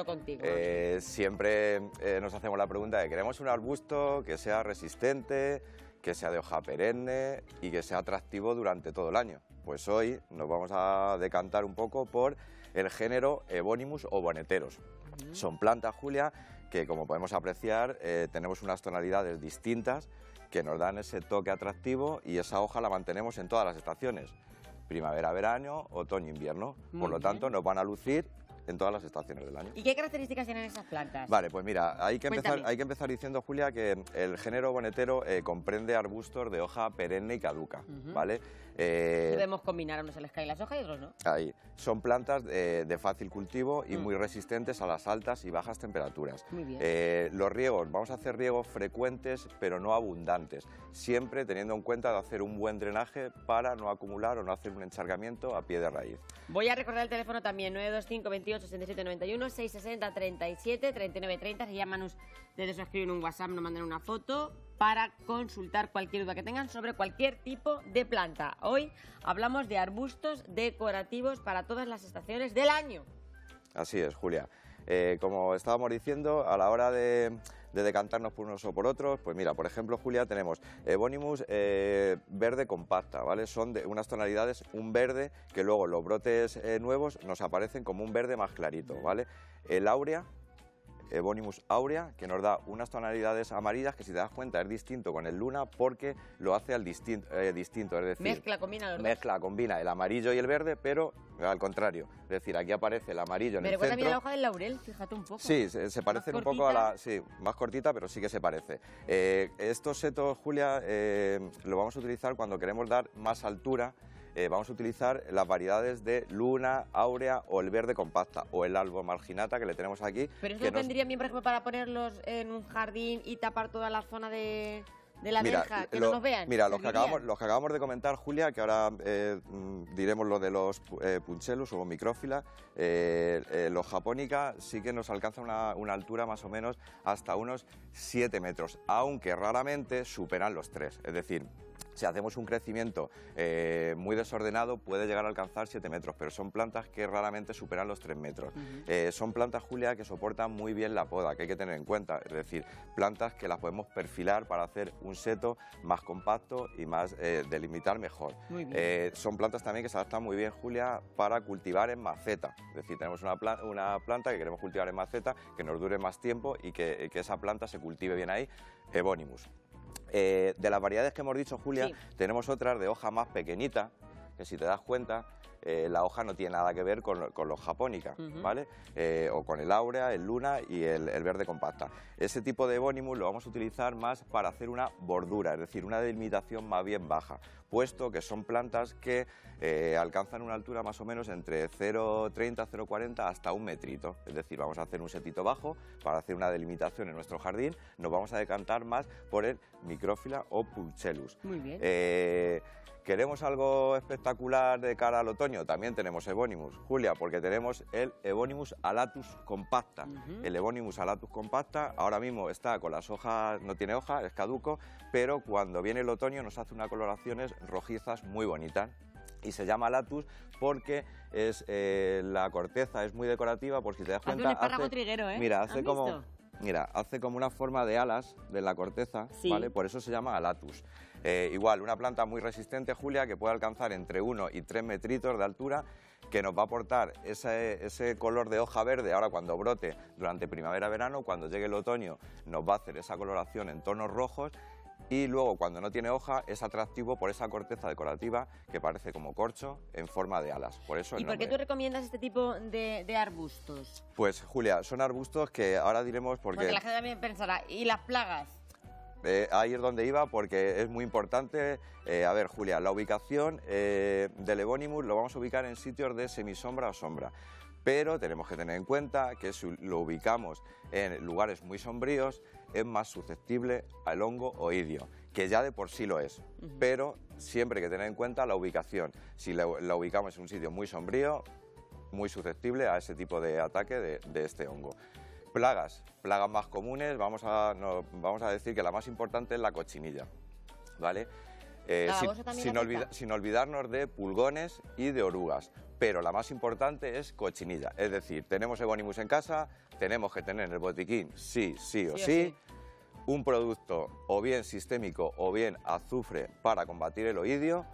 Contigo. Siempre nos hacemos la pregunta de queremos un arbusto que sea resistente, que sea de hoja perenne y que sea atractivo durante todo el año. Pues hoy nos vamos a decantar un poco por el género Evonimus o boneteros. Son plantas, Julia, que como podemos apreciar tenemos unas tonalidades distintas que nos dan ese toque atractivo y esa hoja la mantenemos en todas las estaciones. Primavera, verano, otoño, invierno. Por lo tanto, nos van a lucir en todas las estaciones del año. ¿Y qué características tienen esas plantas? Vale, pues mira, hay que empezar diciendo, Julia, que el género bonetero comprende arbustos de hoja perenne y caduca, ¿vale? Podemos combinar, a unos se les caen las hojas y otros no. Ahí. Son plantas de fácil cultivo y muy resistentes a las altas y bajas temperaturas. Muy bien. Los riegos, vamos a hacer riegos frecuentes pero no abundantes, siempre teniendo en cuenta de hacer un buen drenaje para no acumular o no hacer un encharcamiento a pie de raíz. Voy a recordar el teléfono también, 925 28 67 91, 660 37 39 30. Si llaman ustedes o escriben un WhatsApp, nos mandan una foto para consultar cualquier duda que tengan sobre cualquier tipo de planta. Hoy hablamos de arbustos decorativos para todas las estaciones del año. Así es, Julia. Como estábamos diciendo, a la hora de decantarnos por unos o por otros, pues mira, por ejemplo, Julia, tenemos Evonimus verde compacta, ¿vale? Son de unas tonalidades, un verde que luego los brotes nuevos nos aparecen como un verde más clarito, ¿vale? El áurea, Evonimus áurea, que nos da unas tonalidades amarillas que, si te das cuenta, es distinto con el luna porque lo hace al distinto, es decir, combina el amarillo y el verde, pero al contrario, es decir, aquí aparece el amarillo en el centro. Me recuerda también la hoja del laurel, fíjate un poco. Sí, se parecen un poco a la... Sí, más cortita, pero sí que se parece. Estos setos, Julia, lo vamos a utilizar cuando queremos dar más altura. Vamos a utilizar las variedades de luna, áurea o el verde compacta o el albo marginata que le tenemos aquí. Pero eso vendría bien, por ejemplo, para ponerlos en un jardín y tapar toda la zona de la verja, que no nos vean. Mira, los que acabamos de comentar, Julia, que ahora diremos lo de los punchellus o micrófila, los japónica sí que nos alcanzan una altura más o menos hasta unos 7 metros, aunque raramente superan los 3, es decir, si hacemos un crecimiento muy desordenado puede llegar a alcanzar 7 metros, pero son plantas que raramente superan los 3 metros. Son plantas, Julia, que soportan muy bien la poda, que hay que tener en cuenta, es decir, plantas que las podemos perfilar para hacer un seto más compacto y más delimitar mejor. Son plantas también que se adaptan muy bien, Julia, para cultivar en maceta, es decir, tenemos una planta que queremos cultivar en maceta, que nos dure más tiempo y que esa planta se cultive bien ahí, Evonimus. De las variedades que hemos dicho, Julia, tenemos otras de hoja más pequeñita, que si te das cuenta, la hoja no tiene nada que ver con los japónica, ¿vale? O con el áurea, el luna y el verde compacta. Ese tipo de Evonimus lo vamos a utilizar más para hacer una bordura, es decir, una delimitación más bien baja, puesto que son plantas que alcanzan una altura más o menos entre 0,30, 0,40 hasta 1 metrito. Es decir, vamos a hacer un setito bajo para hacer una delimitación en nuestro jardín. Nos vamos a decantar más por el micrófila o punchellus. Muy bien. ¿Queremos algo espectacular de cara al otoño? También tenemos Evonimus, Julia, porque tenemos el Evonimus alatus compacta. El Evonimus alatus compacta ahora mismo está con las hojas, no tiene hoja, es caduco, pero cuando viene el otoño nos hace unas coloraciones rojizas muy bonitas. Y se llama alatus porque la corteza es muy decorativa, por si te das cuenta. Hace un espárrago triguero, ¿eh? Mira, hace como una forma de alas de la corteza, ¿vale? Por eso se llama alatus. Igual, una planta muy resistente, Julia, que puede alcanzar entre 1 y 3 metritos de altura, que nos va a aportar ese color de hoja verde ahora cuando brote durante primavera-verano. Cuando llegue el otoño nos va a hacer esa coloración en tonos rojos. Y luego, cuando no tiene hoja, es atractivo por esa corteza decorativa que parece como corcho en forma de alas. Por eso ¿Y por qué tú recomiendas este tipo de arbustos? Pues, Julia, son arbustos que ahora diremos porque la gente también pensará, ¿y las plagas? Ahí es donde iba, porque es muy importante. A ver, Julia, la ubicación del Evonimus lo vamos a ubicar en sitios de semisombra o sombra. Pero tenemos que tener en cuenta que si lo ubicamos en lugares muy sombríos es más susceptible al hongo oidio, que ya de por sí lo es. Pero siempre hay que tener en cuenta la ubicación. Si la ubicamos en un sitio muy sombrío, muy susceptible a ese tipo de ataque de este hongo. Plagas más comunes, vamos a decir que la más importante es la cochinilla, ¿vale? ¿La también sin olvidarnos de pulgones y de orugas. Pero la más importante es cochinilla. Es decir, tenemos Evonimus en casa, tenemos que tener en el botiquín sí o sí un producto o bien sistémico o bien azufre para combatir el oidio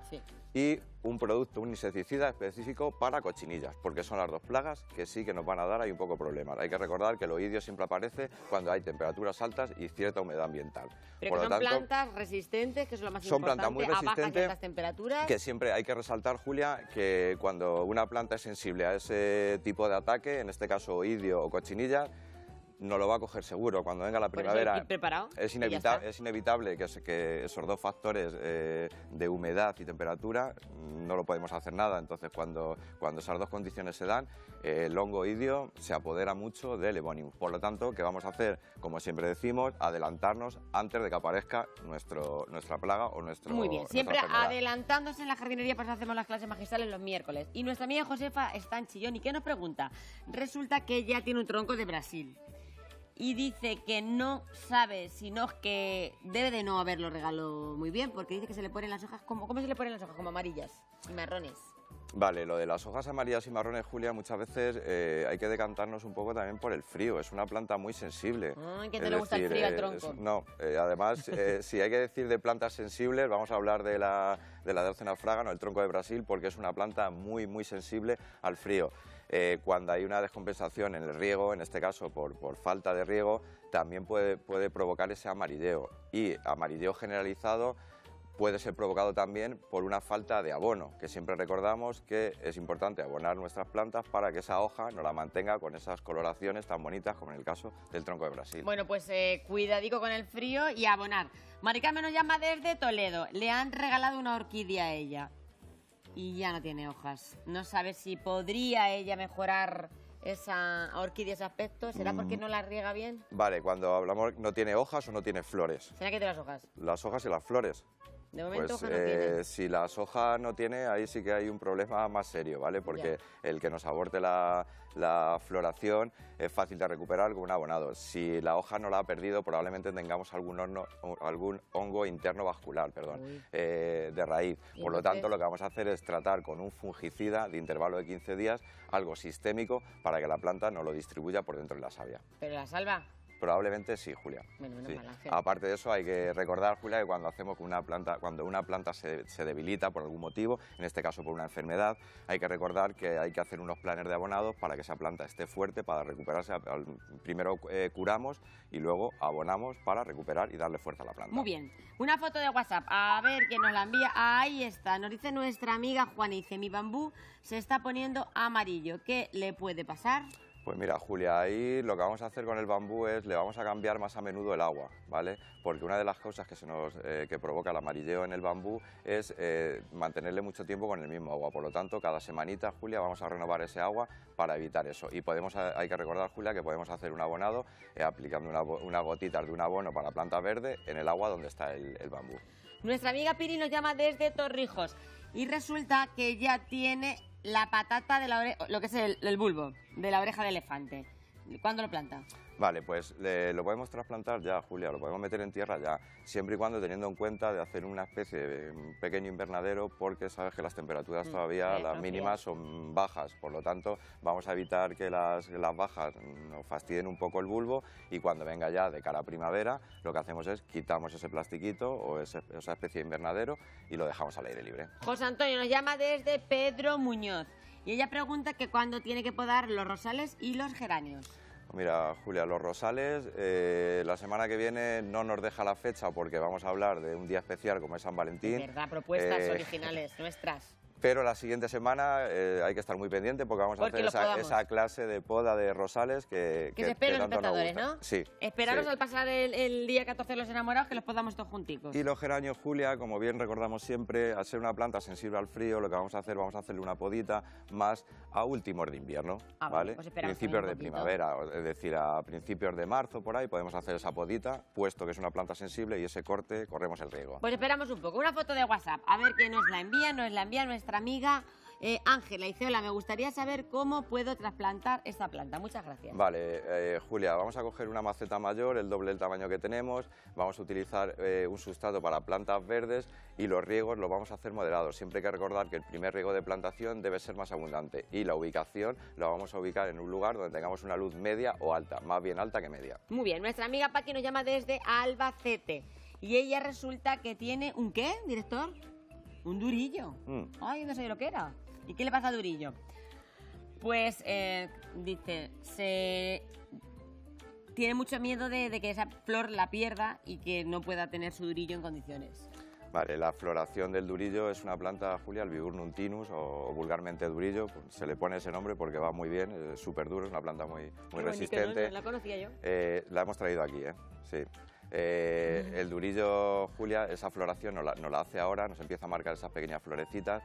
y un producto, un insecticida específico para cochinillas, porque son las dos plagas que sí que nos van a dar ahí un poco problemas. Hay que recordar que el oidio siempre aparece cuando hay temperaturas altas y cierta humedad ambiental. Pero que son plantas resistentes, que es lo más son importante, plantas muy resistentes, a bajas temperaturas. Que siempre hay que resaltar, Julia, que cuando una planta es sensible a ese tipo de ataque, en este caso oidio o cochinilla, no lo va a coger seguro. Cuando venga la primavera es inevitable que esos dos factores de humedad y temperatura no lo podemos hacer nada. Entonces cuando esas dos condiciones se dan, el hongo oidio se apodera mucho del Evonimus. Por lo tanto, ¿qué vamos a hacer? Como siempre decimos, adelantarnos antes de que aparezca nuestra plaga o nuestro... Muy bien, siempre adelantándose en la jardinería, pues hacemos las clases magistrales los miércoles. Y nuestra amiga Josefa está en Chillón. ¿Y qué nos pregunta? Resulta que ella tiene un tronco de Brasil. Y dice que no sabe, sino que debe de no haberlo regalado muy bien, porque dice que se le ponen las hojas, ¿cómo se le ponen las hojas? Como amarillas y marrones. Vale, lo de las hojas amarillas y marrones, Julia, muchas veces hay que decantarnos un poco también por el frío. Es una planta muy sensible. ¿Que te le gusta el frío al tronco? No, además, si hay que decir de plantas sensibles, vamos a hablar de la Dracena fragana, el tronco de Brasil, porque es una planta muy, muy sensible al frío. Cuando hay una descompensación en el riego, en este caso por falta de riego, también puede provocar ese amarilleo. Y amarilleo generalizado puede ser provocado también por una falta de abono, que siempre recordamos que es importante abonar nuestras plantas para que esa hoja nos la mantenga con esas coloraciones tan bonitas como en el caso del tronco de Brasil. Bueno, pues cuidadico con el frío y abonar. Maricarmen nos llama desde Toledo. Le han regalado una orquídea a ella y ya no tiene hojas. No sabe si podría ella mejorar esa orquídea, ese aspecto. ¿Será porque no la riega bien? Vale, cuando hablamos no tiene hojas o no tiene flores. ¿Será que tiene las hojas? Las hojas y las flores. De momento pues, hoja no tiene. Si las hojas no tiene, ahí sí que hay un problema más serio, ¿vale? Porque el que nos aborte la floración es fácil de recuperar con un abonado. Si la hoja no la ha perdido, probablemente tengamos algún hongo interno vascular, de raíz. Por lo tanto, lo que vamos a hacer es tratar con un fungicida de intervalo de 15 días, algo sistémico, para que la planta no lo distribuya por dentro de la savia. ¿Pero la salva? Probablemente sí, Julia. Bueno, sí. Aparte de eso, hay que recordar, Julia, que cuando hacemos cuando una planta se debilita por algún motivo, en este caso por una enfermedad, hay que recordar que hay que hacer unos planes de abonados para que esa planta esté fuerte, para recuperarse. Primero curamos y luego abonamos para recuperar y darle fuerza a la planta. Muy bien. Una foto de WhatsApp, a ver quién nos la envía. Ahí está, nos dice nuestra amiga Juana, dice: mi bambú se está poniendo amarillo. ¿Qué le puede pasar? Pues mira, Julia, ahí lo que vamos a hacer con el bambú es, le vamos a cambiar más a menudo el agua, ¿vale? Porque una de las causas que provoca el amarilleo en el bambú es mantenerle mucho tiempo con el mismo agua. Por lo tanto, cada semanita, Julia, vamos a renovar ese agua para evitar eso. Y hay que recordar, Julia, que podemos hacer un abonado aplicando unas gotitas de un abono para planta verde en el agua donde está el bambú. Nuestra amiga Piri nos llama desde Torrijos y resulta que ya tiene la patata de la oreja, lo que es el bulbo de la oreja de elefante. ¿Cuándo lo planta? Vale, pues lo podemos trasplantar ya, Julia, lo podemos meter en tierra ya, siempre y cuando teniendo en cuenta de hacer una especie de un pequeño invernadero, porque sabes que las temperaturas todavía, las mínimas, son bajas. Por lo tanto, vamos a evitar que las bajas nos fastidien un poco el bulbo, y cuando venga ya de cara a primavera, lo que hacemos es quitamos ese plastiquito o esa especie de invernadero y lo dejamos al aire libre. José Antonio nos llama desde Pedro Muñoz y ella pregunta que cuándo tiene que podar los rosales y los geranios. Mira, Julia, los rosales, la semana que viene no nos deja la fecha porque vamos a hablar de un día especial como es San Valentín. Es verdad, propuestas originales nuestras. Pero la siguiente semana hay que estar muy pendiente porque vamos a hacer esa clase de poda de rosales que se esperen los espectadores, ¿no? Sí. Esperaros al pasar el día 14 de los enamorados, que los podamos todos junticos. Y los geranios, Julia, como bien recordamos siempre, al ser una planta sensible al frío, lo que vamos a hacerle una podita más a últimos de invierno, ¿vale? Pues principios de primavera, es decir, a principios de marzo, por ahí, podemos hacer esa podita, puesto que es una planta sensible y ese corte corremos el riego. Pues esperamos un poco. Una foto de WhatsApp, a ver quién nos la envía nuestra nuestra amiga Ángela. Dice, hola, me gustaría saber cómo puedo trasplantar esta planta. Muchas gracias. Vale, Julia, vamos a coger una maceta mayor, el doble del tamaño que tenemos, vamos a utilizar un sustrato para plantas verdes y los riegos los vamos a hacer moderados. Siempre hay que recordar que el primer riego de plantación debe ser más abundante y la ubicación la vamos a ubicar en un lugar donde tengamos una luz media o alta, más bien alta que media. Muy bien, nuestra amiga Paqui nos llama desde Albacete y ella resulta que tiene ¿un qué, director? Un durillo. Ay, no sé lo que era. ¿Y qué le pasa a Durillo? Pues dice, tiene mucho miedo de que esa flor la pierda y que no pueda tener su durillo en condiciones. Vale, la floración del durillo es una planta, Julia, el Viburnum tinus o vulgarmente durillo. Se le pone ese nombre porque va muy bien, es súper duro, es una planta muy resistente. No la conocía yo. La hemos traído aquí, sí. El durillo, Julia, esa floración nos la hace ahora, nos empieza a marcar esas pequeñas florecitas.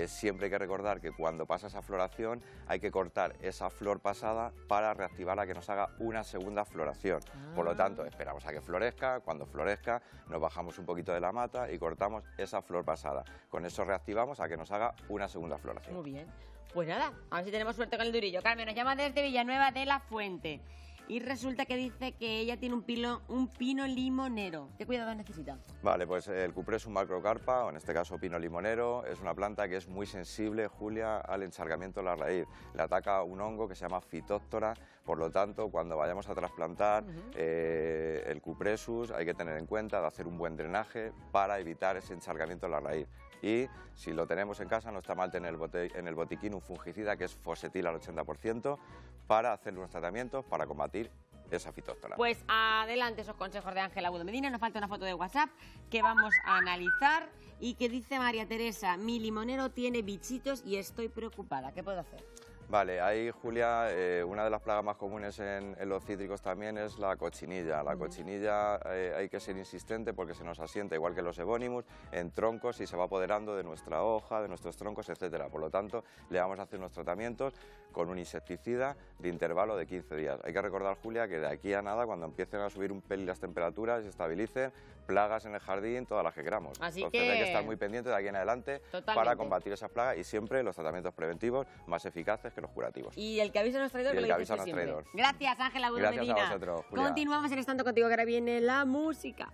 Siempre hay que recordar que cuando pasa esa floración hay que cortar esa flor pasada para reactivarla, que nos haga una segunda floración. Por lo tanto, esperamos a que florezca, cuando florezca nos bajamos un poquito de la mata y cortamos esa flor pasada. Con eso reactivamos a que nos haga una segunda floración. Muy bien. Pues nada, a ver si tenemos suerte con el durillo. Carmen nos llama desde Villanueva de la Fuente. Y resulta que dice que ella tiene un pino limonero. ¿Qué cuidados necesita? Vale, pues el Cupressus macrocarpa, o en este caso pino limonero, es una planta que es muy sensible, Julia, al encharcamiento de la raíz. Le ataca un hongo que se llama Phytophthora, por lo tanto, cuando vayamos a trasplantar el Cupressus hay que tener en cuenta de hacer un buen drenaje para evitar ese encharcamiento de la raíz. Y si lo tenemos en casa, no está mal tener en el botiquín un fungicida que es Fosetil al 80% para hacer unos tratamientos para combatir esa Phytophthora. Pues adelante esos consejos de Ángela Agudo Medina. Nos falta una foto de WhatsApp que vamos a analizar y que dice María Teresa, mi limonero tiene bichitos y estoy preocupada. ¿Qué puedo hacer? Vale, ahí, Julia, una de las plagas más comunes en los cítricos también es la cochinilla. La cochinilla hay que ser insistente porque se nos asienta, igual que los evónimos, en troncos y se va apoderando de nuestra hoja, de nuestros troncos, etcétera. Por lo tanto, le vamos a hacer unos tratamientos con un insecticida de intervalo de 15 días. Hay que recordar, Julia, que de aquí a nada, cuando empiecen a subir un pelín las temperaturas y se estabilicen, plagas en el jardín, todas las que queramos. Así Entonces hay que estar muy pendiente de aquí en adelante para combatir esas plagas y siempre los tratamientos preventivos más eficaces que los curativos. Y el que avisa no es traidor, que lo dice siempre. Gracias, Ángela Agudo Medina. Gracias a vosotros, Julia. Continuamos en Estando Contigo, que ahora viene la música.